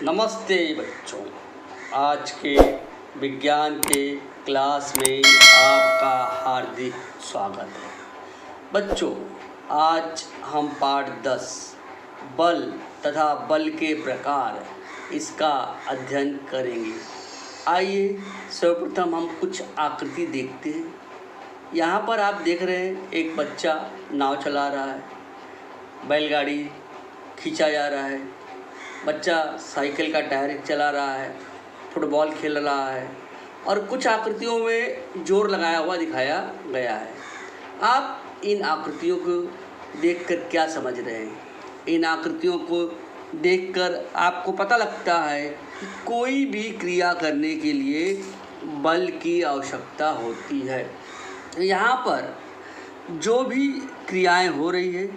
नमस्ते बच्चों। आज के विज्ञान के क्लास में आपका हार्दिक स्वागत है। बच्चों, आज हम पाठ 10 बल तथा बल के प्रकार इसका अध्ययन करेंगे। आइए सर्वप्रथम हम कुछ आकृति देखते हैं। यहाँ पर आप देख रहे हैं एक बच्चा नाव चला रहा है, बैलगाड़ी खींचा जा रहा है, बच्चा साइकिल का टायर चला रहा है, फुटबॉल खेल रहा है और कुछ आकृतियों में जोर लगाया हुआ दिखाया गया है। आप इन आकृतियों को देखकर क्या समझ रहे हैं? इन आकृतियों को देखकर आपको पता लगता है कि कोई भी क्रिया करने के लिए बल की आवश्यकता होती है। यहाँ पर जो भी क्रियाएं हो रही है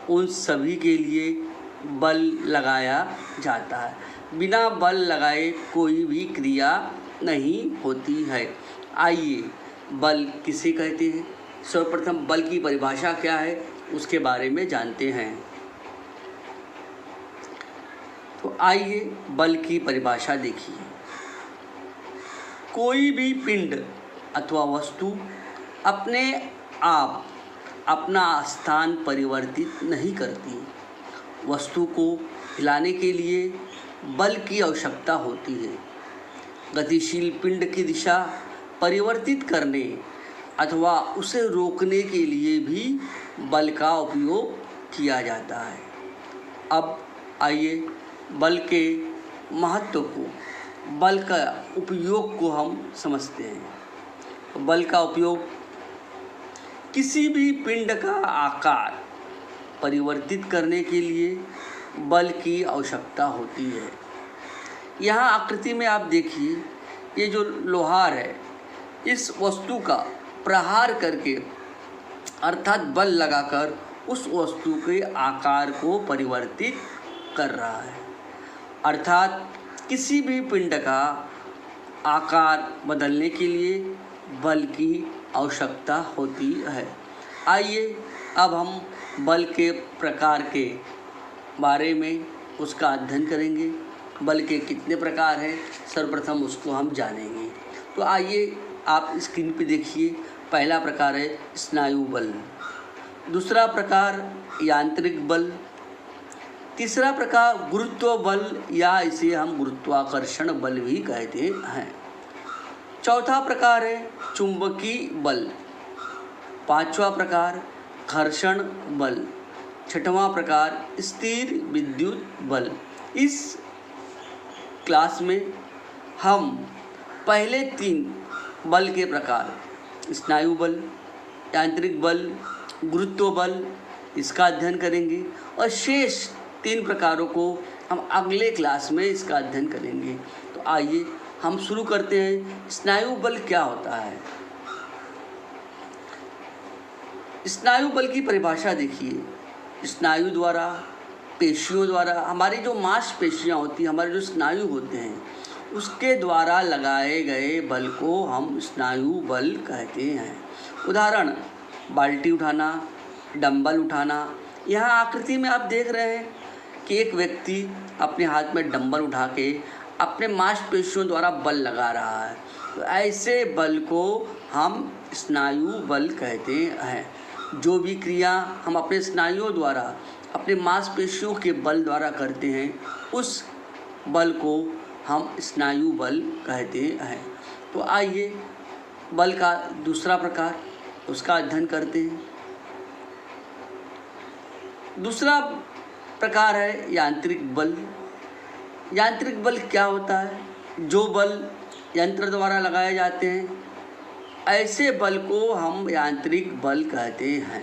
उन सभी के लिए बल लगाया जाता है। बिना बल लगाए कोई भी क्रिया नहीं होती है। आइए बल किसे कहते हैं, सर्वप्रथम बल की परिभाषा क्या है उसके बारे में जानते हैं। तो आइए बल की परिभाषा देखिए। कोई भी पिंड अथवा वस्तु अपने आप अपना स्थान परिवर्तित नहीं करती। वस्तु को हिलाने के लिए बल की आवश्यकता होती है। गतिशील पिंड की दिशा परिवर्तित करने अथवा उसे रोकने के लिए भी बल का उपयोग किया जाता है। अब आइए बल के महत्व को, बल का उपयोग को हम समझते हैं। बल का उपयोग किसी भी पिंड का आकार परिवर्तित करने के लिए बल की आवश्यकता होती है। यहाँ आकृति में आप देखिए, ये जो लोहार है इस वस्तु का प्रहार करके अर्थात बल लगाकर उस वस्तु के आकार को परिवर्तित कर रहा है। अर्थात किसी भी पिंड का आकार बदलने के लिए बल की आवश्यकता होती है। आइए अब हम बल के प्रकार के बारे में उसका अध्ययन करेंगे। बल के कितने प्रकार हैं सर्वप्रथम उसको हम जानेंगे। तो आइए आप स्क्रीन पे देखिए। पहला प्रकार है स्नायु बल, दूसरा प्रकार यांत्रिक बल, तीसरा प्रकार गुरुत्व बल या इसे हम गुरुत्वाकर्षण बल भी कहते हैं, चौथा प्रकार है चुंबकीय बल, पांचवा प्रकार घर्षण बल, छठवां प्रकार स्थिर विद्युत बल। इस क्लास में हम पहले 3 बल के प्रकार स्नायु बल, यांत्रिक बल, गुरुत्व बल इसका अध्ययन करेंगे और शेष 3 प्रकारों को हम अगले क्लास में इसका अध्ययन करेंगे। तो आइए हम शुरू करते हैं। स्नायु बल क्या होता है? स्नायु बल की परिभाषा देखिए। स्नायु द्वारा, पेशियों द्वारा, हमारी जो मांसपेशियां होती हैं, हमारे जो स्नायु होते हैं उसके द्वारा लगाए गए बल को हम स्नायु बल कहते हैं। उदाहरण बाल्टी उठाना, डंबल उठाना। यहाँ आकृति में आप देख रहे हैं कि एक व्यक्ति अपने हाथ में डंबल उठा के अपने मांसपेशियों द्वारा बल लगा रहा है। तो ऐसे बल को हम स्नायु बल कहते हैं। जो भी क्रिया हम अपने स्नायुओं द्वारा, अपने मांसपेशियों के बल द्वारा करते हैं उस बल को हम स्नायु बल कहते हैं। तो आइए बल का दूसरा प्रकार उसका अध्ययन करते हैं। दूसरा प्रकार है यांत्रिक बल। यांत्रिक बल क्या होता है? जो बल यंत्र द्वारा लगाए जाते हैं ऐसे बल को हम यांत्रिक बल कहते हैं।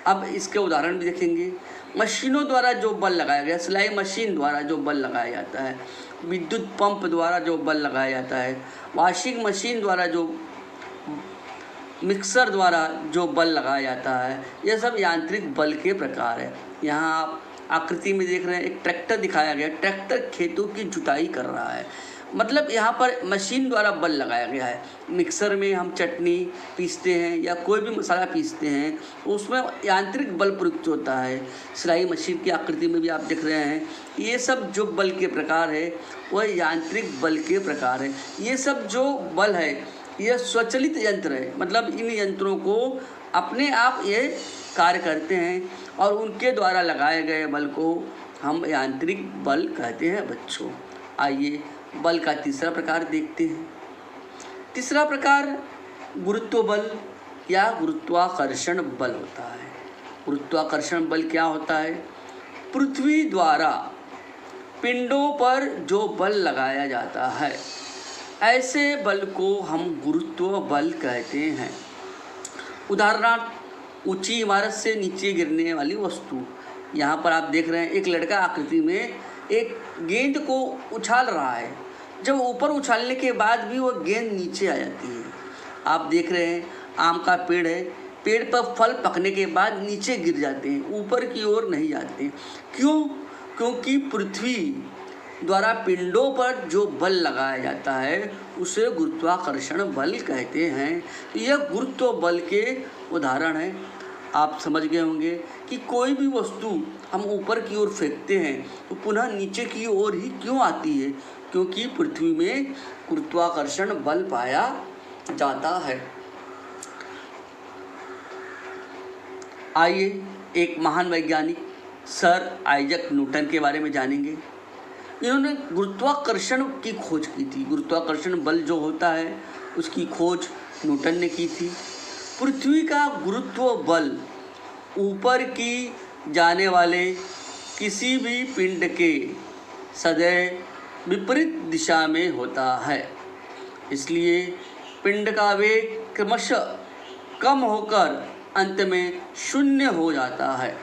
अब इसके उदाहरण भी देखेंगे। मशीनों द्वारा जो बल लगाया गया, सिलाई मशीन द्वारा जो बल लगाया जाता है, विद्युत पंप द्वारा जो बल लगाया जाता है, वॉशिंग मशीन द्वारा जो, मिक्सर द्वारा जो बल लगाया जाता है, यह सब यांत्रिक बल के प्रकार है। यहाँ आप आकृति में देख रहे हैं एक ट्रैक्टर दिखाया गया। ट्रैक्टर खेतों की जुताई कर रहा है। मतलब यहाँ पर मशीन द्वारा बल लगाया गया है। मिक्सर में हम चटनी पीसते हैं या कोई भी मसाला पीसते हैं तो उसमें यांत्रिक बल प्रयुक्त होता है। सिलाई मशीन की आकृति में भी आप देख रहे हैं, ये सब जो बल के प्रकार है वह यांत्रिक बल के प्रकार है। ये सब जो बल है ये स्वचालित यंत्र है, मतलब इन यंत्रों को अपने आप ये कार्य करते हैं और उनके द्वारा लगाए गए बल को हम यांत्रिक बल कहते हैं बच्चों। आइए बल का तीसरा प्रकार देखते हैं। तीसरा प्रकार गुरुत्व बल या गुरुत्वाकर्षण बल होता है। गुरुत्वाकर्षण बल क्या होता है? पृथ्वी द्वारा पिंडों पर जो बल लगाया जाता है ऐसे बल को हम गुरुत्व बल कहते हैं। उदाहरणार्थ ऊंची इमारत से नीचे गिरने वाली वस्तु। यहाँ पर आप देख रहे हैं एक लड़का आकृति में एक गेंद को उछाल रहा है। जब ऊपर उछालने के बाद भी वह गेंद नीचे आ जाती है। आप देख रहे हैं आम का पेड़ है, पेड़ पर फल पकने के बाद नीचे गिर जाते हैं, ऊपर की ओर नहीं जाते। क्यों? क्योंकि पृथ्वी द्वारा पिंडों पर जो बल लगाया जाता है उसे गुरुत्वाकर्षण बल कहते हैं। यह गुरुत्व बल के उदाहरण है। आप समझ गए होंगे कि कोई भी वस्तु हम ऊपर की ओर फेंकते हैं तो पुनः नीचे की ओर ही क्यों आती है? क्योंकि पृथ्वी में गुरुत्वाकर्षण बल पाया जाता है। आइए एक महान वैज्ञानिक सर आइजक न्यूटन के बारे में जानेंगे। इन्होंने गुरुत्वाकर्षण की खोज की थी। गुरुत्वाकर्षण बल जो होता है उसकी खोज न्यूटन ने की थी। पृथ्वी का गुरुत्व बल ऊपर की जाने वाले किसी भी पिंड के सदैव विपरीत दिशा में होता है। इसलिए पिंड का वेग क्रमशः कम होकर अंत में शून्य हो जाता है।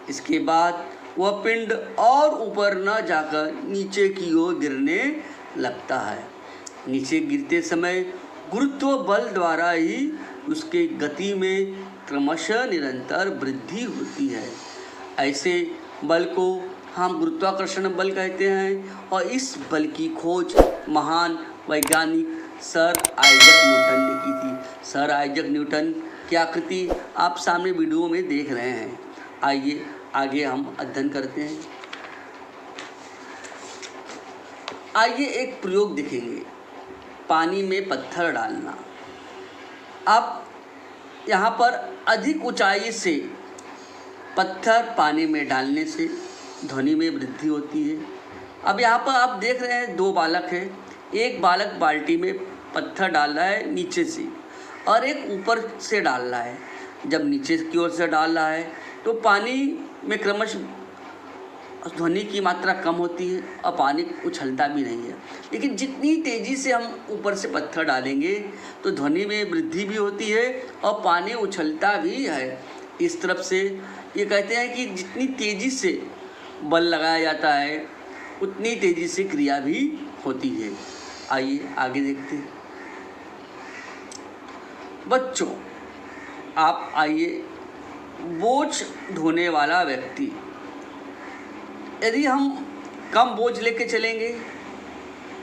इसके बाद वह पिंड और ऊपर न जाकर नीचे की ओर गिरने लगता है। नीचे गिरते समय गुरुत्व बल द्वारा ही उसके गति में क्रमशः निरंतर वृद्धि होती है। ऐसे बल को हम गुरुत्वाकर्षण बल कहते हैं और इस बल की खोज महान वैज्ञानिक सर आइजक न्यूटन ने की थी। सर आइजक न्यूटन की आकृति आप सामने वीडियो में देख रहे हैं। आइए आगे हम अध्ययन करते हैं। आइए एक प्रयोग देखेंगे, पानी में पत्थर डालना। अब यहाँ पर अधिक ऊंचाई से पत्थर पानी में डालने से ध्वनि में वृद्धि होती है। अब यहाँ पर आप देख रहे हैं दो बालक हैं। एक बालक बाल्टी में पत्थर डाल रहा है नीचे से और एक ऊपर से डाल रहा है। जब नीचे की ओर से डाल रहा है तो पानी में क्रमशः ध्वनि की मात्रा कम होती है और पानी उछलता भी नहीं है। लेकिन जितनी तेज़ी से हम ऊपर से पत्थर डालेंगे तो ध्वनि में वृद्धि भी होती है और पानी उछलता भी है। इस तरफ से ये कहते हैं कि जितनी तेज़ी से बल लगाया जाता है उतनी तेज़ी से क्रिया भी होती है। आइए आगे देखते हैं। बच्चों आप आइए, बोझ ढोने वाला व्यक्ति, यदि हम कम बोझ लेके चलेंगे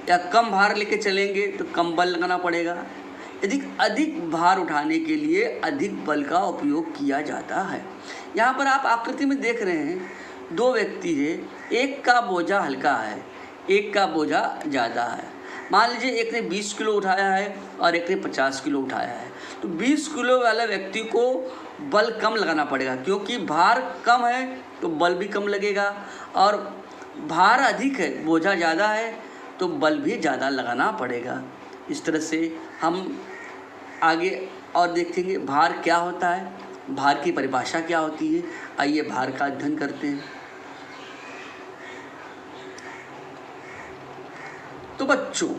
या कम भार लेके चलेंगे तो कम बल लगाना पड़ेगा। यदि अधिक भार उठाने के लिए अधिक बल का उपयोग किया जाता है। यहाँ पर आप आकृति में देख रहे हैं दो व्यक्ति हैं, एक का बोझा हल्का है, एक का बोझा ज़्यादा है। मान लीजिए एक ने 20 किलो उठाया है और एक ने 50 किलो उठाया है, तो 20 किलो वाले व्यक्ति को बल कम लगाना पड़ेगा क्योंकि भार कम है तो बल भी कम लगेगा, और भार अधिक है, बोझा ज़्यादा है तो बल भी ज़्यादा लगाना पड़ेगा। इस तरह से हम आगे और देखेंगे भार क्या होता है, भार की परिभाषा क्या होती है। आइए भार का अध्ययन करते हैं। तो बच्चों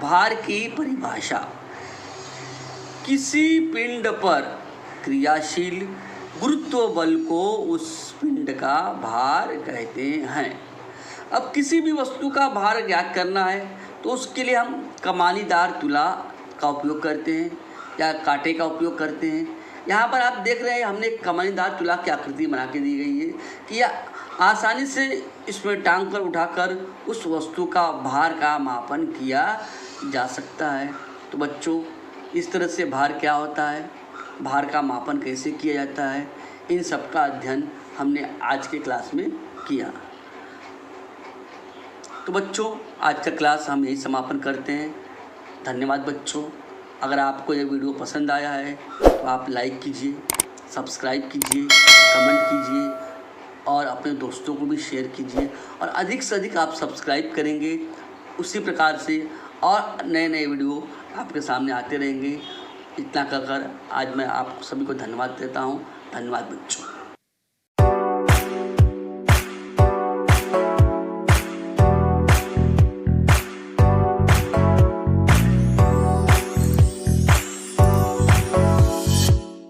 भार की परिभाषा, किसी पिंड पर क्रियाशील गुरुत्व बल को उस पिंड का भार कहते हैं। अब किसी भी वस्तु का भार ज्ञात करना है तो उसके लिए हम कमानीदार तुला का उपयोग करते हैं या कांटे का उपयोग करते हैं। यहाँ पर आप देख रहे हैं हमने कमानीदार तुला की आकृति बना के दी गई है कि आसानी से इसमें टांग कर उठाकर उस वस्तु का भार का मापन किया जा सकता है। तो बच्चों, इस तरह से भार क्या होता है, भार का मापन कैसे किया जाता है, इन सब का अध्ययन हमने आज के क्लास में किया। तो बच्चों, आज का क्लास हम यही समापन करते हैं। धन्यवाद बच्चों। अगर आपको ये वीडियो पसंद आया है तो आप लाइक कीजिए, सब्सक्राइब कीजिए, कमेंट कीजिए और अपने दोस्तों को भी शेयर कीजिए। और अधिक से अधिक आप सब्सक्राइब करेंगे, उसी प्रकार से और नए नए वीडियो आपके सामने आते रहेंगे। इतना कहकर आज मैं आप सभी को धन्यवाद देता हूँ। धन्यवाद बच्चों।